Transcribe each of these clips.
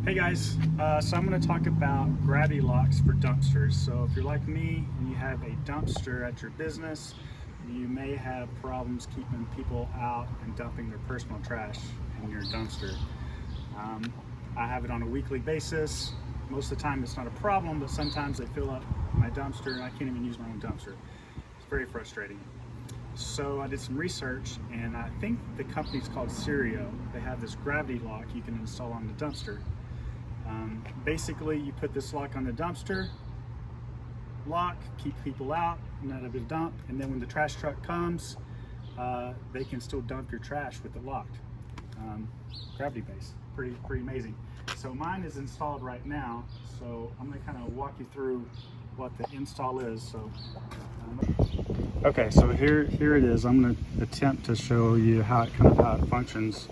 Hey guys, so I'm going to talk about gravity locks for dumpsters. So if you're like me and you have a dumpster at your business, you may have problems keeping people out and dumping their personal trash in your dumpster. I have it on a weekly basis. Most of the time it's not a problem, but sometimes they fill up my dumpster and I can't even use my own dumpster. It's very frustrating. So I did some research, and I think the company's called Serio. They have this gravity lock you can install on the dumpster. Basically, you put this lock on the dumpster, lock, keep people out, not a big dump, and then when the trash truck comes, they can still dump your trash with it locked. Gravity based, pretty amazing. So mine is installed right now, so I'm going to kind of walk you through what the install is. So okay, so here it is. I'm going to attempt to show you how it functions.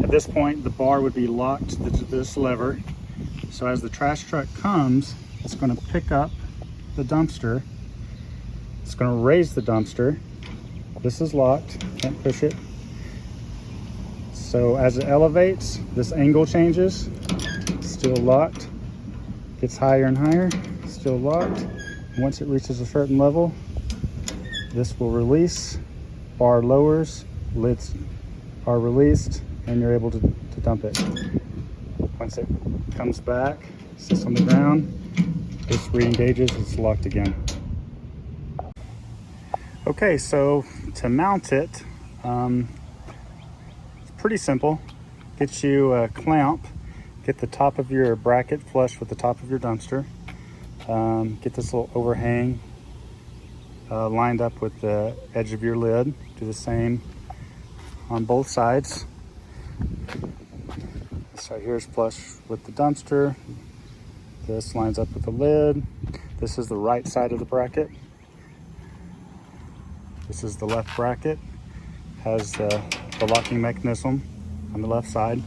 At this point, the bar would be locked to this lever. So as the trash truck comes, it's going to pick up the dumpster. It's going to raise the dumpster. This is locked, can't push it. So as it elevates, this angle changes, still locked. Gets higher and higher, still locked. Once it reaches a certain level, this will release, bar lowers, lids are released, and you're able to dump it. Once it comes back, sits on the ground, this re-engages, it's locked again. Okay, so to mount it, it's pretty simple. Get you a clamp, get the top of your bracket flush with the top of your dumpster, get this little overhang lined up with the edge of your lid. Do the same on both sides. So here's flush with the dumpster. This lines up with the lid. This is the right side of the bracket. This is the left bracket. Has the locking mechanism on the left side.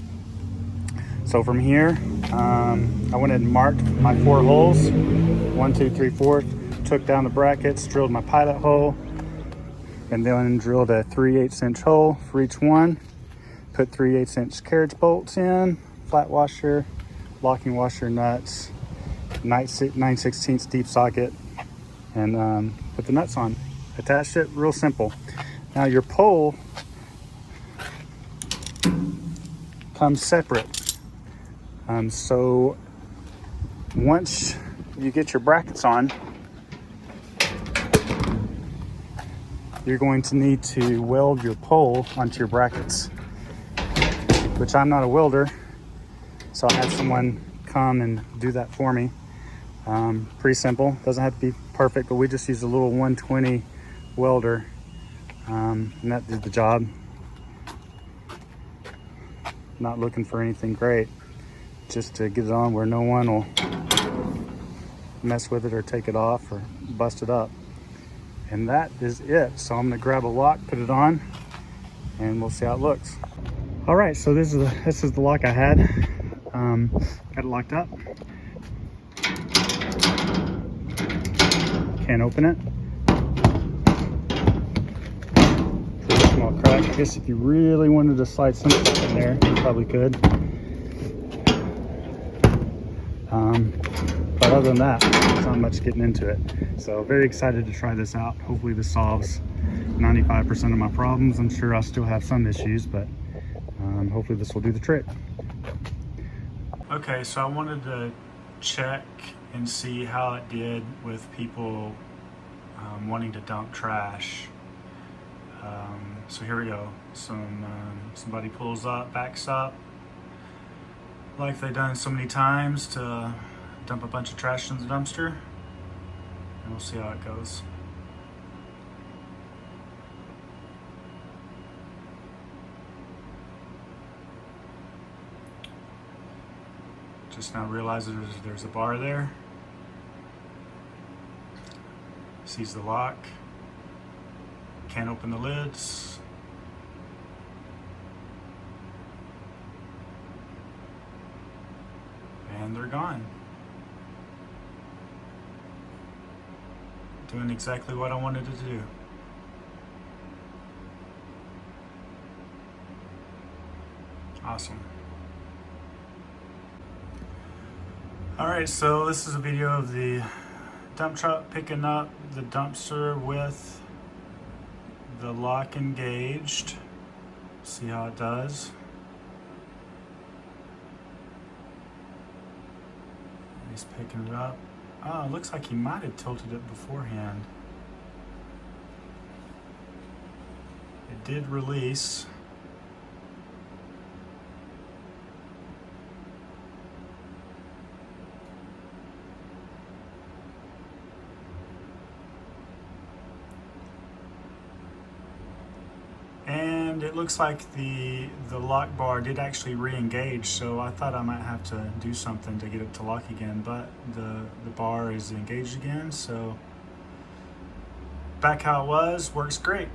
So from here, I went and marked my 4 holes. 1, 2, 3, 4. Took down the brackets, drilled my pilot hole, and then drilled a 3/8 inch hole for each one. Put 3/8 inch carriage bolts in, flat washer, locking washer nuts, 9/16 deep socket, and put the nuts on. Attached it, real simple. Now your pole comes separate. So once you get your brackets on, you're going to need to weld your pole onto your brackets, which I'm not a welder, so I had someone come and do that for me. Pretty simple, doesn't have to be perfect, but we just used a little 120 welder, and that did the job. Not looking for anything great, just to get it on where no one will mess with it or take it off or bust it up. And that is it. So I'm gonna grab a lock, put it on, and we'll see how it looks. All right, so this is the lock I had. Got it locked up. Can't open it. Pretty small crack. I guess if you really wanted to slide something in there, you probably could. But other than that, there's not much getting into it. So very excited to try this out. Hopefully this solves 95% of my problems. I'm sure I'll still have some issues, but hopefully this will do the trick. Okay, so I wanted to check and see how it did with people wanting to dump trash. So here we go. Somebody pulls up, backs up, like they've done so many times, to dump a bunch of trash in the dumpster, and we'll see how it goes. Just now realizes there's a bar there. Sees the lock. Can't open the lids. And they're gone. Doing exactly what I wanted it to do. Awesome. All right, so this is a video of the dump truck picking up the dumpster with the lock engaged. See how it does. He's picking it up. Oh, it looks like he might have tilted it beforehand. It did release. And it looks like the lock bar did actually re-engage, so I thought I might have to do something to get it to lock again, but the bar is engaged again, so back how it was, works great.